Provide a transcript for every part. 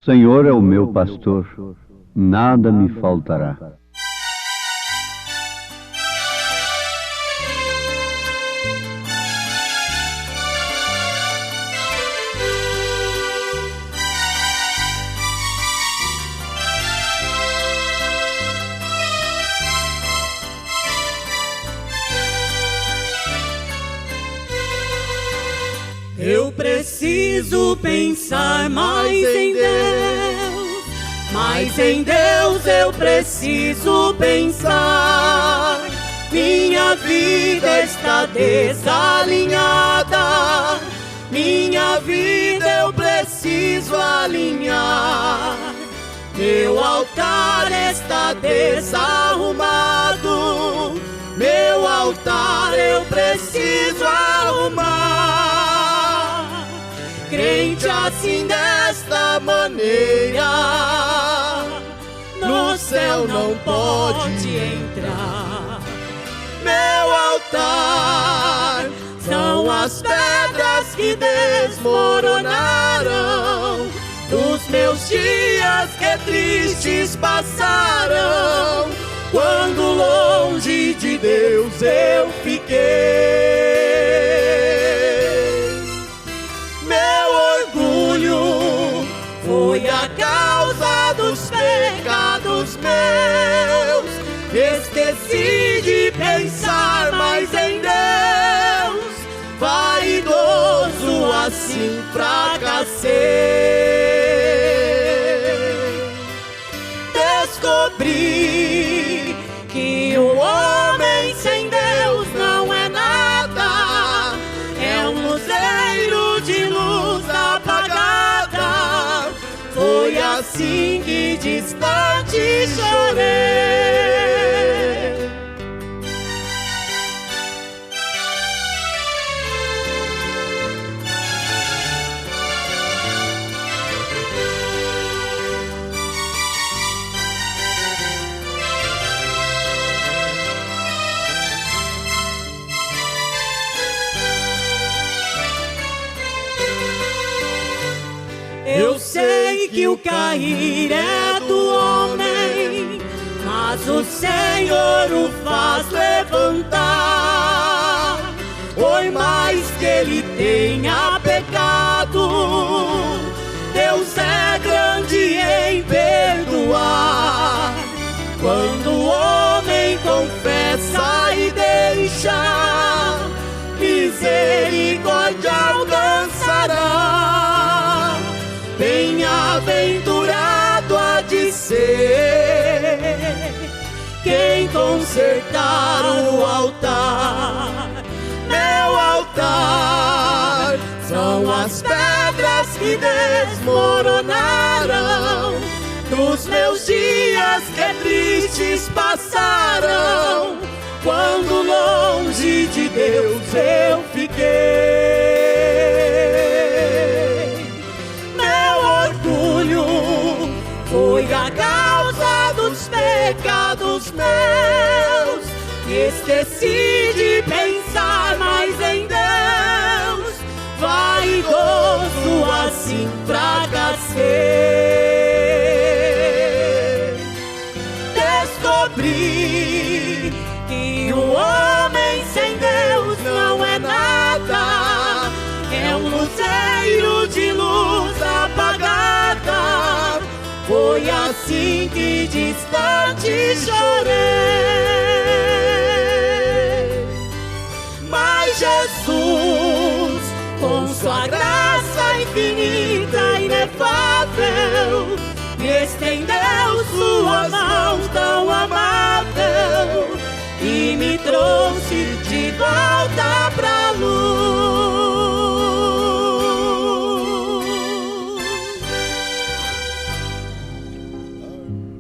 Senhor é o meu pastor, nada me faltará. Eu preciso pensar mais em Deus, mais em Deus eu preciso pensar. Minha vida está desalinhada, minha vida eu preciso alinhar. Meu altar está desarrumado, meu altar eu preciso arrumar. Crente assim desta maneira, no céu não pode entrar. Meu altar são as pedras que desmoronaram dos meus dias que tristes passaram, quando longe de Deus eu fiquei. Meu orgulho foi a causa dos pecados meus. Esqueci de pensar mais em Deus, vaidoso assim fracassei. Descobri que o homem sem Deus não é nada, é um luzeiro de luz apagada. Foi assim que distante chorei. Eu sei que o cair é do homem, mas o Senhor o faz levantar. Por mais que ele tenha pecado, Deus é grande em perdoar. Quando o homem confessa e deixa, misericórdia alcançará. Bem-aventurado há de ser quem consertar o altar. Meu altar são as pedras que desmoronaram dos meus dias que tristes passaram, quando longe de Deus eu fiquei. Foi a causa dos pecados meus. Esqueci de pensar mais em Deus, vaidoso assim fracassei. Descobri que o homem sem Deus não é nada, é um luzeiro de luz apagada. Foi assim que distante chorei. Mas Jesus, com sua graça infinita e inefável, me estendeu sua mão tão amável e me trouxe de volta pra luz.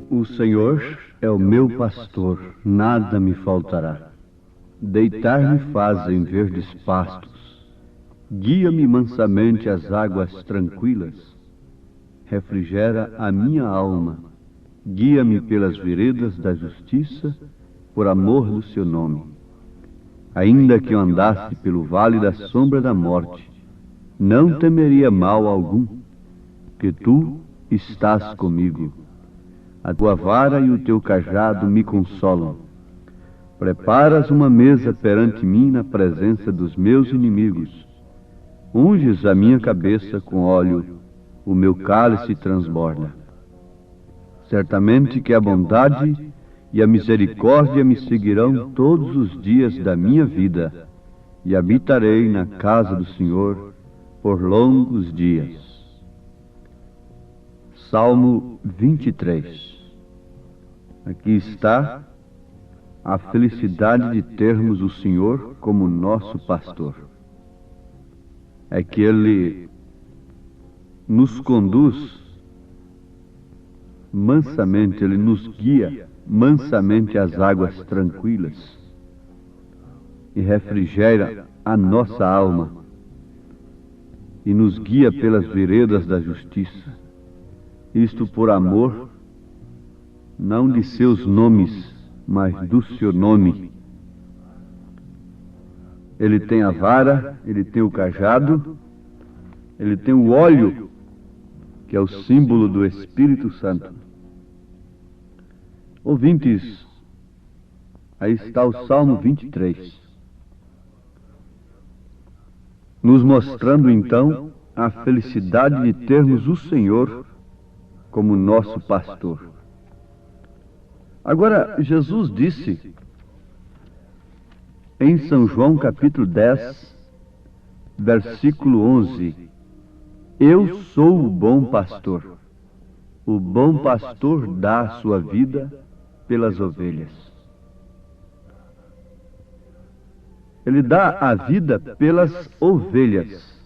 O Senhor é o meu pastor, nada me faltará. Deitar-me faz em verdes pastos, guia-me mansamente às águas tranquilas, refrigera a minha alma, guia-me pelas veredas da justiça, por amor do seu nome. Ainda que eu andasse pelo vale da sombra da morte, não temeria mal algum, que tu estás comigo. A tua vara e o teu cajado me consolam. Preparas uma mesa perante mim na presença dos meus inimigos. Unges a minha cabeça com óleo, o meu cálice transborda. Certamente que a bondade e a misericórdia me seguirão todos os dias da minha vida, e habitarei na casa do Senhor por longos dias. Salmo 23. Aqui está a felicidade de termos o Senhor como nosso pastor. É que Ele nos conduz mansamente, Ele nos guia mansamente às águas tranquilas e refrigera a nossa alma e nos guia pelas veredas da justiça. Isto por amor, não de seus nomes, mas do seu nome. Ele tem a vara, ele tem o cajado, ele tem o óleo, que é o símbolo do Espírito Santo. Ouvintes, aí está o Salmo 23, nos mostrando então a felicidade de termos o Senhor como nosso pastor. Agora, Jesus disse em São João capítulo 10, versículo 11, eu sou o bom pastor. O bom pastor dá a sua vida pelas ovelhas. Ele dá a vida pelas ovelhas.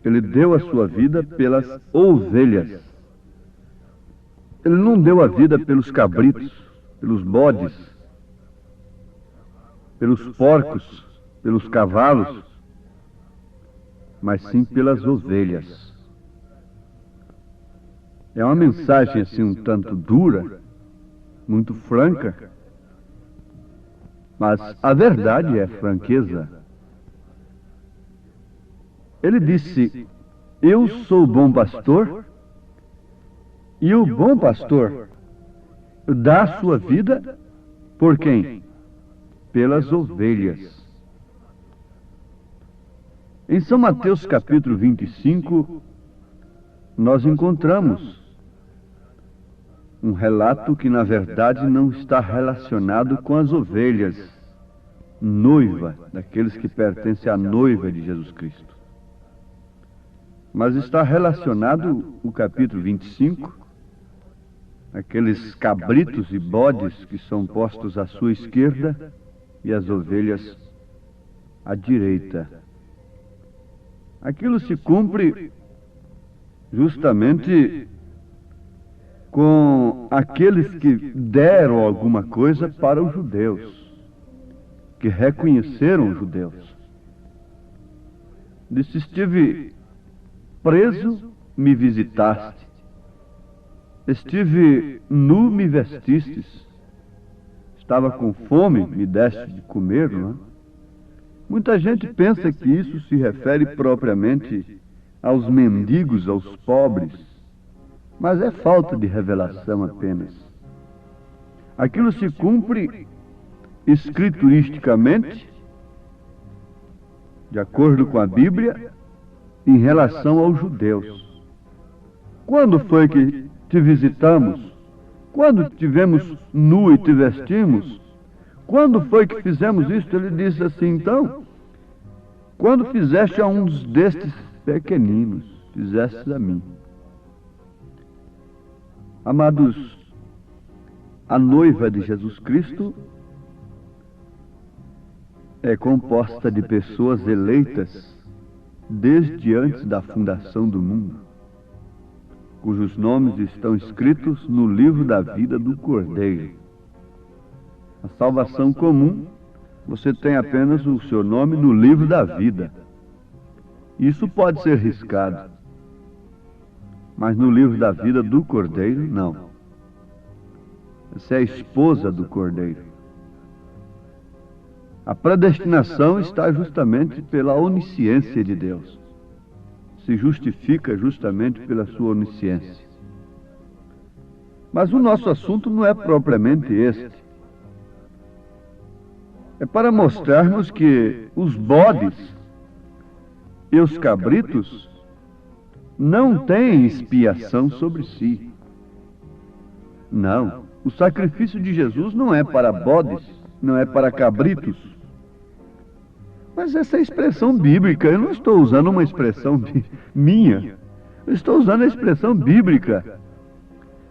Ele deu a sua vida pelas ovelhas. Ele não deu a vida pelos cabritos, pelos bodes, pelos porcos, pelos cavalos, mas sim pelas ovelhas. É uma mensagem assim um tanto dura, muito franca, mas a verdade é franqueza. Ele disse, eu sou o bom pastor, e o bom pastor dá a sua vida por quem? Pelas ovelhas. Em São Mateus capítulo 25, nós encontramos um relato que na verdade não está relacionado com as ovelhas, noiva, daqueles que pertencem à noiva de Jesus Cristo. Mas está relacionado o capítulo 25, aqueles cabritos e bodes que são postos à sua esquerda e as ovelhas à direita. Aquilo se cumpre justamente com aqueles que deram alguma coisa para os judeus, que reconheceram os judeus. Disse, estive preso, me visitaste. Estive nu, me vestistes. Estava com fome, me deste de comer, não é? Muita gente pensa que isso se refere propriamente aos mendigos, aos pobres, mas é falta de revelação apenas. Aquilo se cumpre escrituristicamente, de acordo com a Bíblia, em relação aos judeus. Quando foi que te visitamos? Quando tivemos nu e te vestimos? Quando foi que fizemos isto? Ele disse assim, então, quando fizeste a um destes pequeninos, fizeste a mim. Amados, a noiva de Jesus Cristo é composta de pessoas eleitas desde antes da fundação do mundo, cujos nomes estão escritos no livro da vida do Cordeiro. A salvação comum, você tem apenas o seu nome no livro da vida. Isso pode ser riscado, mas no livro da vida do Cordeiro, não. Você é a esposa do Cordeiro. A predestinação está justamente pela onisciência de Deus. se justifica justamente pela sua onisciência. Mas o nosso assunto não é propriamente este. É para mostrarmos que os bodes e os cabritos não têm expiação sobre si. Não, o sacrifício de Jesus não é para bodes, não é para cabritos. Mas essa é a expressão bíblica. Eu não estou usando uma expressão minha. Eu estou usando a expressão bíblica.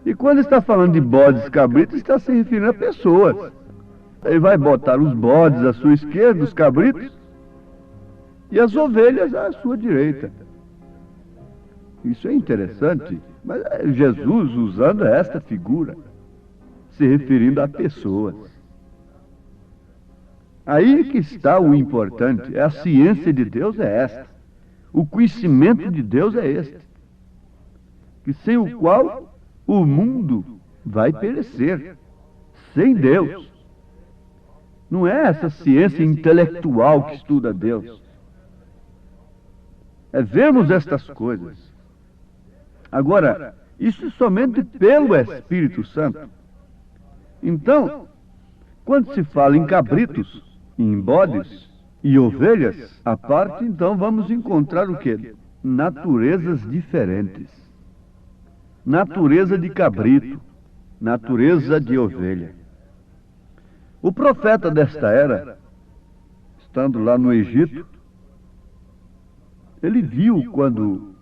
E quando está falando de bodes e cabritos, está se referindo a pessoas. Ele vai botar os bodes à sua esquerda, os cabritos, e as ovelhas à sua direita. Isso é interessante, mas é Jesus usando esta figura, se referindo a pessoas. Aí que está o importante. A ciência de Deus é esta. O conhecimento de Deus é este. Que sem o qual o mundo vai perecer. Sem Deus. Não é essa ciência intelectual que estuda Deus. É vermos estas coisas. Agora, isso somente pelo Espírito Santo. Então, quando se fala em cabritos, em bodes e ovelhas, à parte, então vamos encontrar o quê? Naturezas diferentes. Natureza de cabrito, natureza de ovelha. O profeta desta era, estando lá no Egito, ele viu quando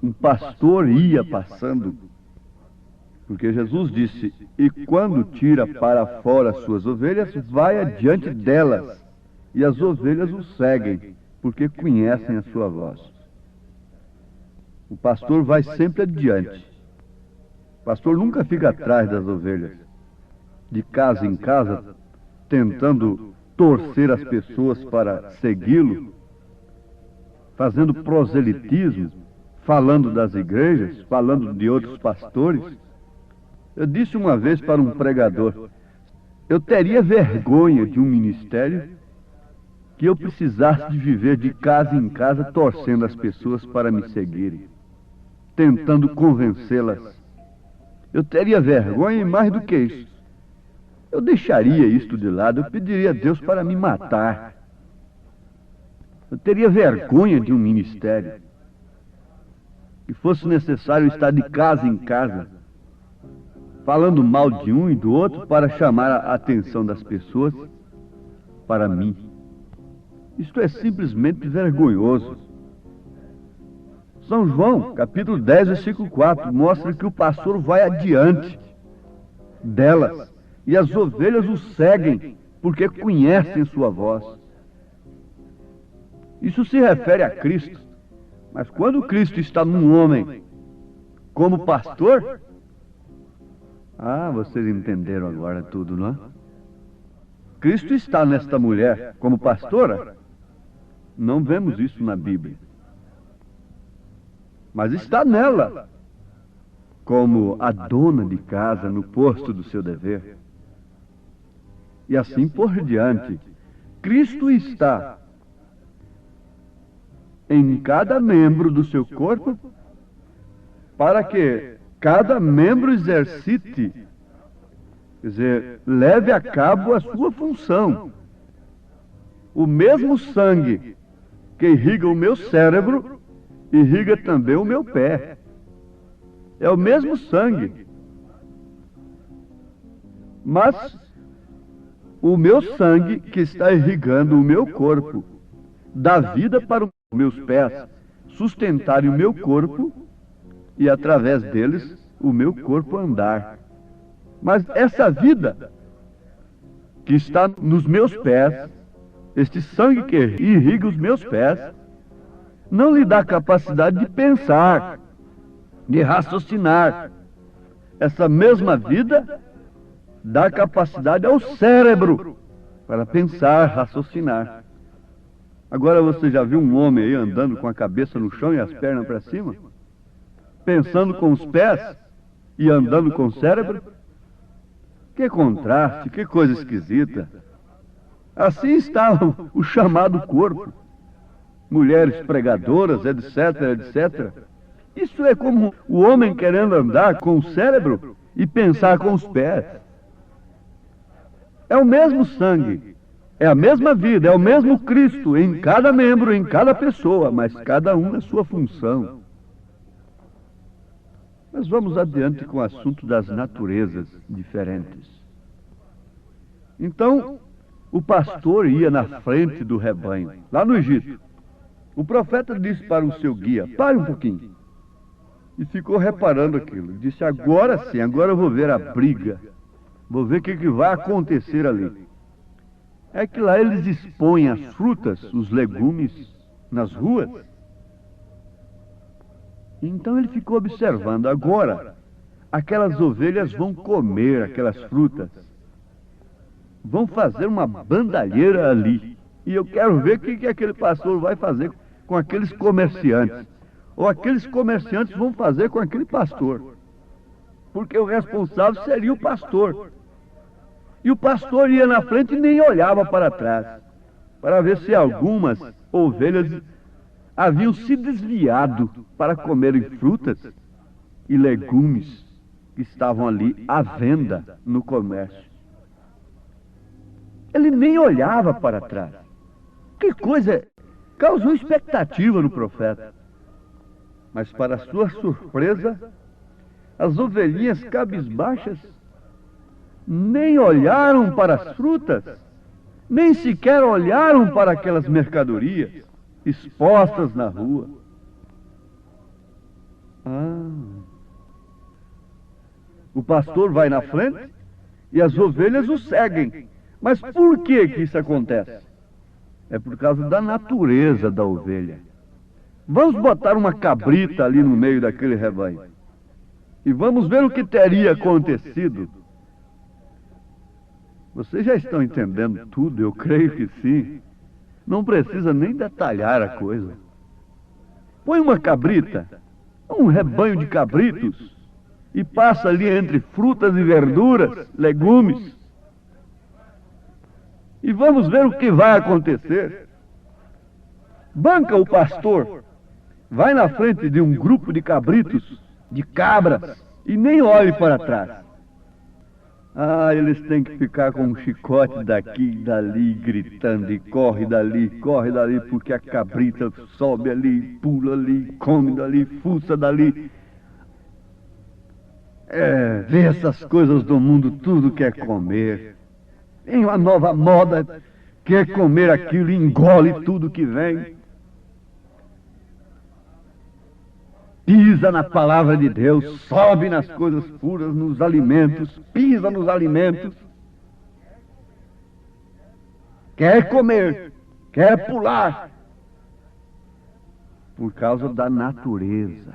um pastor ia passando, porque Jesus disse, e quando tira para fora as suas ovelhas, vai adiante delas, e as ovelhas o seguem, porque conhecem a sua voz. O pastor vai sempre adiante. O pastor nunca fica atrás das ovelhas, de casa em casa, tentando torcer as pessoas para segui-lo, fazendo proselitismo, falando das igrejas, falando de outros pastores. Eu disse uma vez para um pregador, eu teria vergonha de um ministério que eu precisasse de viver de casa em casa torcendo as pessoas para me seguirem, tentando convencê-las. Eu teria vergonha e mais do que isso. Eu deixaria isto de lado, eu pediria a Deus para me matar. Eu teria vergonha de um ministério que fosse necessário estar de casa em casa, falando mal de um e do outro para chamar a atenção das pessoas para mim. Isto é simplesmente vergonhoso. São João, capítulo 10, versículo 4, mostra que o pastor vai adiante delas, e as ovelhas o seguem, porque conhecem sua voz. Isso se refere a Cristo. Mas quando Cristo está num homem como pastor, vocês entenderam agora tudo, não é? Cristo está nesta mulher como pastora? Não vemos isso na Bíblia. Mas está nela como a dona de casa no posto do seu dever. E assim por diante. Cristo está em cada membro do seu corpo para que cada membro exercite, quer dizer, leve a cabo a sua função. O mesmo sangue que irriga o meu cérebro, irriga também o meu pé. É o mesmo sangue. Mas o meu sangue que está irrigando o meu corpo dá vida para os meus pés sustentarem o meu corpo e através deles o meu corpo andar. Mas essa vida que está nos meus pés, este sangue que irriga os meus pés, não lhe dá capacidade de pensar, de raciocinar. Essa mesma vida dá capacidade ao cérebro para pensar, raciocinar. Agora você já viu um homem aí andando com a cabeça no chão e as pernas para cima? Pensando com os pés e andando com o cérebro? Que contraste, que coisa esquisita. Assim está o chamado corpo. mulheres pregadoras, etc, etc. Isso é como o homem querendo andar com o cérebro e pensar com os pés. É o mesmo sangue, é a mesma vida, é o mesmo Cristo em cada membro, em cada pessoa, mas cada um na sua função. Mas vamos adiante com o assunto das naturezas diferentes. Então, o pastor ia na frente do rebanho, lá no Egito. O profeta disse para o seu guia: pare um pouquinho. E ficou reparando aquilo. Disse: agora sim, agora eu vou ver a briga. Vou ver o que vai acontecer ali. É que lá eles expõem as frutas, os legumes, nas ruas. Então ele ficou observando. Agora, aquelas ovelhas vão comer aquelas frutas. Vão fazer uma bandalheira ali. E eu quero ver o que aquele pastor vai fazer com aqueles comerciantes. Ou aqueles comerciantes vão fazer com aquele pastor. Porque o responsável seria o pastor. E o pastor ia na frente e nem olhava para trás, para ver se algumas ovelhas haviam se desviado para comerem frutas e legumes que estavam ali à venda no comércio. Ele nem olhava para trás. Que coisa! Causou expectativa no profeta. Mas, para sua surpresa, as ovelhinhas cabisbaixas nem olharam para as frutas, nem sequer olharam para aquelas mercadorias expostas na rua. O pastor vai na frente e as ovelhas o seguem. Mas por que isso acontece? É por causa da natureza da ovelha. Vamos botar uma cabrita ali no meio daquele rebanho e vamos ver o que teria acontecido. Vocês já estão entendendo tudo, eu creio que sim. Não precisa nem detalhar a coisa. Põe uma cabrita, um rebanho de cabritos, e passa ali entre frutas e verduras, legumes. E vamos ver o que vai acontecer. Banca o pastor, vai na frente de um grupo de cabritos, de cabras, e nem olhe para trás. Eles têm que ficar com um chicote daqui e dali, gritando, e corre dali, porque a cabrita sobe ali, pula ali, come dali, fuça dali. Vê essas coisas do mundo, tudo quer comer. Vem uma nova moda, quer comer aquilo, engole tudo que vem. Pisa na palavra de Deus, sobe nas coisas puras, nos alimentos, pisa nos alimentos. Quer comer, quer pular. Por causa da natureza.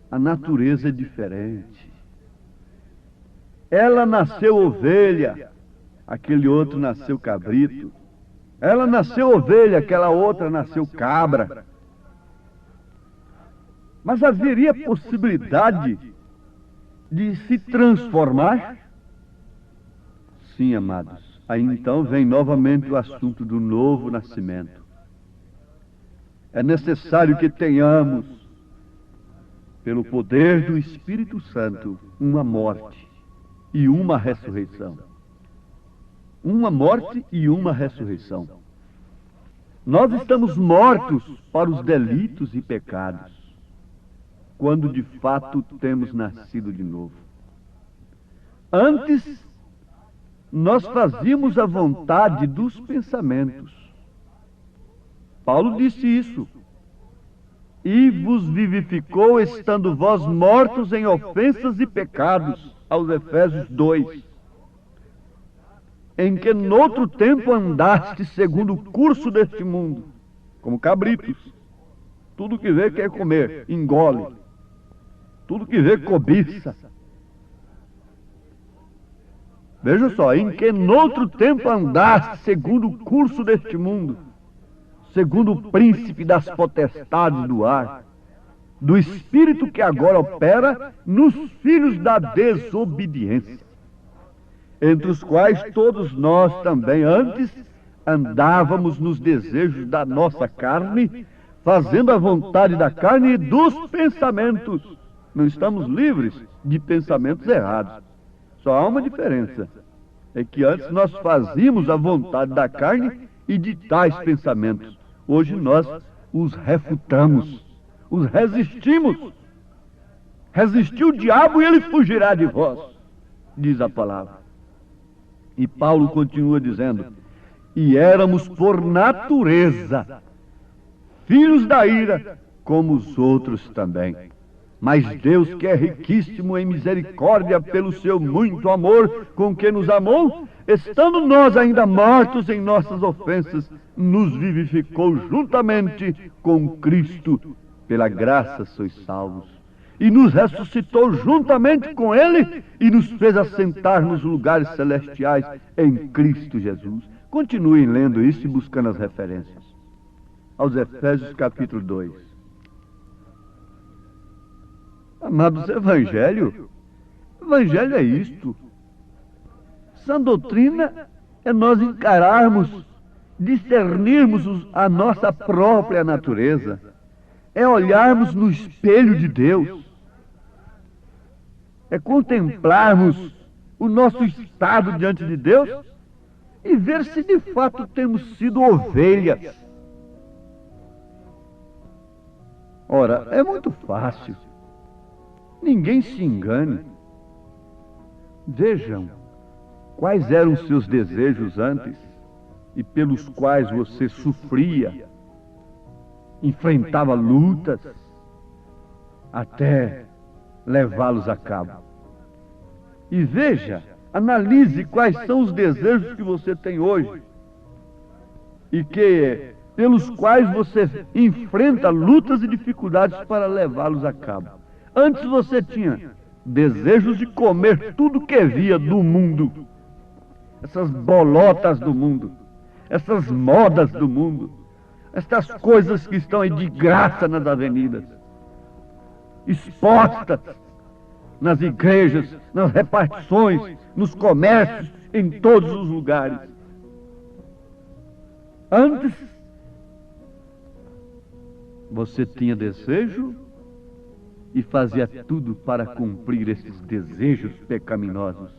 A natureza é diferente. Ela nasceu ovelha, aquele outro nasceu cabrito. Ela nasceu ovelha, aquela outra nasceu cabra. Mas haveria possibilidade de se transformar? Sim, amados. Aí então vem novamente o assunto do novo nascimento. É necessário que tenhamos, pelo poder do Espírito Santo, uma morte e uma ressurreição. Uma morte e uma ressurreição. Nós estamos mortos para os delitos e pecados, quando de fato temos nascido de novo. Antes, nós fazíamos a vontade dos pensamentos. Paulo disse isso. E vos vivificou, estando vós mortos em ofensas e pecados, aos Efésios 2. Em que noutro tempo andaste segundo o curso deste mundo, como cabritos. Tudo que vê quer comer, engole. Tudo que vê cobiça. Veja só, em que noutro tempo andaste segundo o curso deste mundo, segundo o príncipe das potestades do ar, do espírito que agora opera nos filhos da desobediência, entre os quais todos nós também antes andávamos nos desejos da nossa carne, fazendo a vontade da carne e dos pensamentos. Não estamos livres de pensamentos errados. Só há uma diferença. É que antes nós fazíamos a vontade da carne e de tais pensamentos. Hoje nós os refutamos, os resistimos. Resistiu o diabo e ele fugirá de vós, diz a palavra. E Paulo continua dizendo: e éramos por natureza filhos da ira, como os outros também. Mas Deus, que é riquíssimo em misericórdia pelo seu muito amor com que nos amou, estando nós ainda mortos em nossas ofensas, nos vivificou juntamente com Cristo. Pela graça sois salvos. E nos ressuscitou juntamente com Ele e nos fez assentar nos lugares celestiais em Cristo Jesus. Continuem lendo isso e buscando as referências. Aos Efésios capítulo 2. Amados, Evangelho é isto. Sã doutrina é nós encararmos, discernirmos a nossa própria natureza. É olharmos no espelho de Deus. É contemplarmos o nosso estado diante de Deus e ver se de fato temos sido ovelhas. Ora, é muito fácil. Ninguém se engane. Vejam quais eram os seus desejos antes e pelos quais você sofria, enfrentava lutas até levá-los a cabo. E veja, analise quais são os desejos que você tem hoje e pelos quais você enfrenta lutas e dificuldades para levá-los a cabo. Antes você tinha desejos de comer tudo que via do mundo, essas bolotas do mundo, essas modas do mundo, estas coisas que estão aí de graça nas avenidas, expostas nas igrejas, nas repartições, nos comércios, em todos os lugares. Antes, você tinha desejo e fazia tudo para cumprir esses desejos pecaminosos.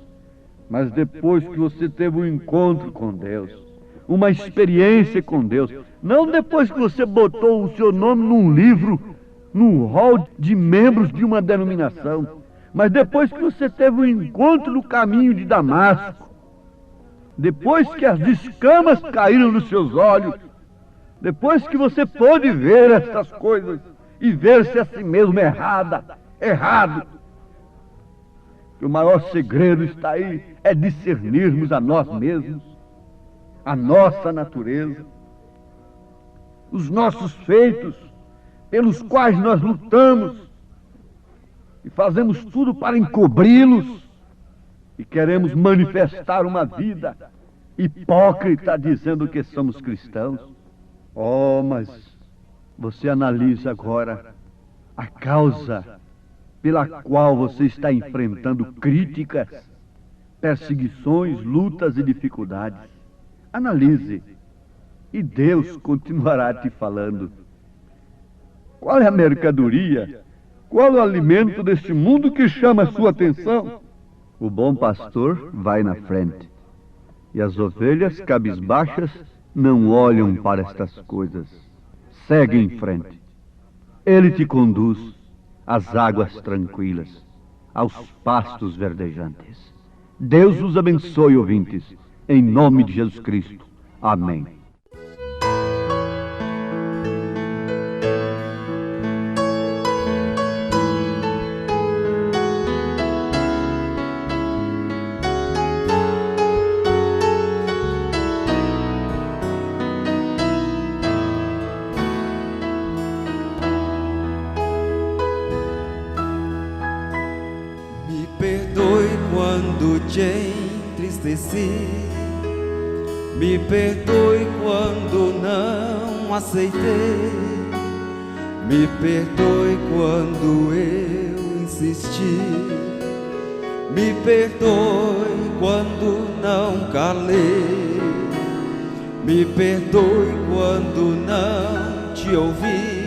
Mas depois que você teve um encontro com Deus, uma experiência com Deus, não depois que você botou o seu nome num livro, no rol de membros de uma denominação, mas depois que você teve um encontro no caminho de Damasco, depois que as escamas caíram nos seus olhos, depois que você pôde ver essas coisas e ver-se a si mesmo errado, que o maior segredo está aí, é discernirmos a nós mesmos, a nossa natureza, os nossos feitos, pelos quais nós lutamos, e fazemos tudo para encobri-los, e queremos manifestar uma vida hipócrita dizendo que somos cristãos. Oh, mas você analisa agora a causa pela qual você está enfrentando críticas, perseguições, lutas e dificuldades. Analise, e Deus continuará te falando. Qual é a mercadoria? Qual é o alimento deste mundo que chama a sua atenção? O bom pastor vai na frente, e as ovelhas cabisbaixas não olham para estas coisas. Segue em frente. Ele te conduz às águas tranquilas, aos pastos verdejantes. Deus os abençoe, ouvintes, em nome de Jesus Cristo. Amém. Te entristeci, me perdoe quando não aceitei, me perdoe quando eu insisti, me perdoe quando não calei, Me perdoe quando não te ouvi,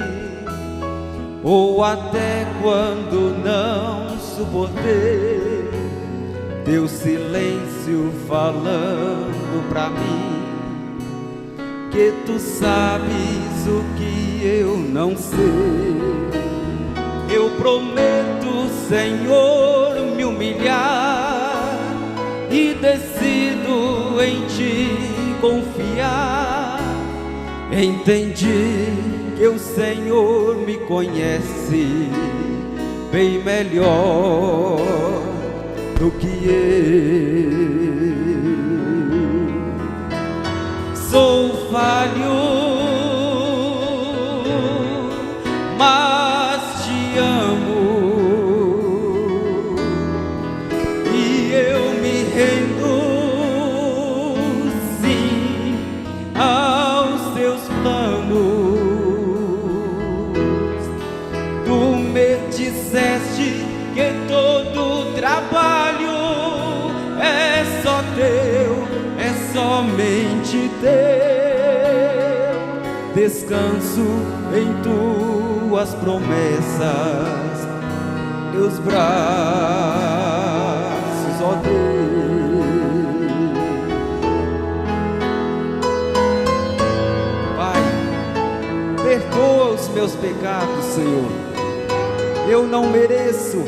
ou até quando não suportei teu silêncio falando pra mim que tu sabes o que eu não sei. Eu prometo, Senhor, me humilhar e decido em ti confiar. Entendi que o Senhor me conhece bem melhor do que eu. Sou falho, mas te amo e eu me rendo, sim, aos teus planos. Tu me disseste que todo trabalho é só teu, é somente teu. Descanso em tuas promessas, teus braços, ó Deus. Pai, perdoa os meus pecados, Senhor. Eu não mereço,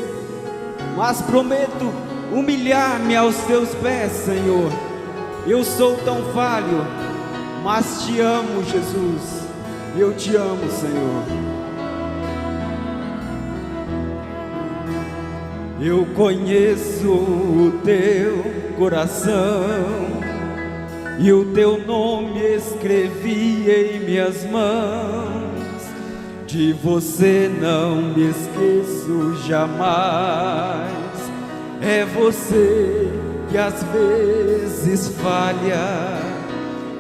mas prometo humilhar-me aos teus pés, Senhor. Eu sou tão falho, mas te amo, Jesus. Eu te amo, Senhor. Eu conheço o teu coração e o teu nome escrevi em minhas mãos. De você não me esqueço jamais. É você que às vezes falha.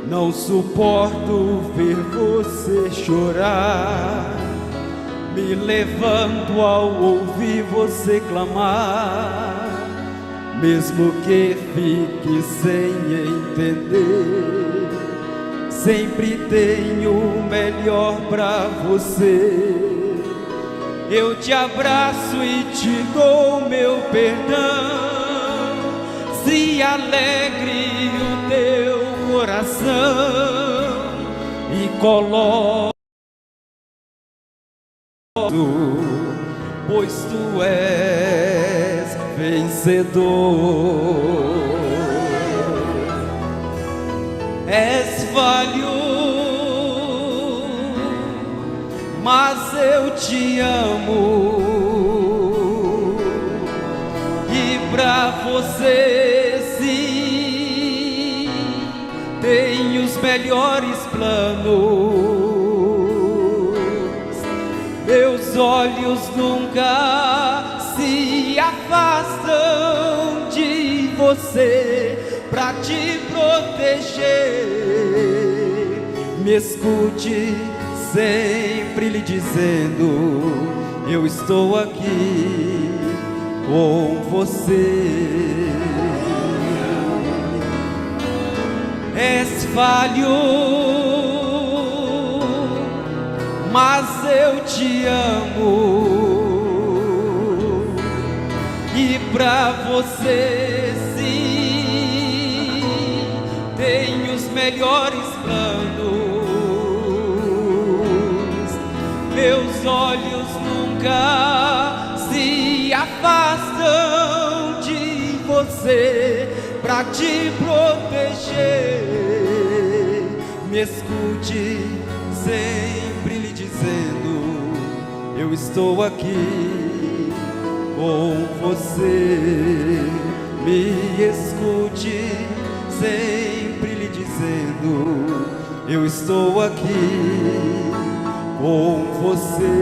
Não suporto ver você chorar. Me levanto ao ouvir você clamar, mesmo que fique sem entender. Sempre tenho o melhor pra você. Eu te abraço e te dou meu perdão. Se alegre o teu coração e coloco, pois tu és vencedor. És falho, mas eu te amo, e pra você sim tenho os melhores planos. Meus olhos nunca se afastam de você pra te proteger. Me escute sempre lhe dizendo: eu estou aqui com você. És falho, mas eu te amo, e pra você sim tenho os melhores planos. Meus olhos nunca se afastam de você pra te proteger. Me escute sempre lhe dizendo: eu estou aqui com você. Me escute sempre lhe dizendo: eu estou aqui com você.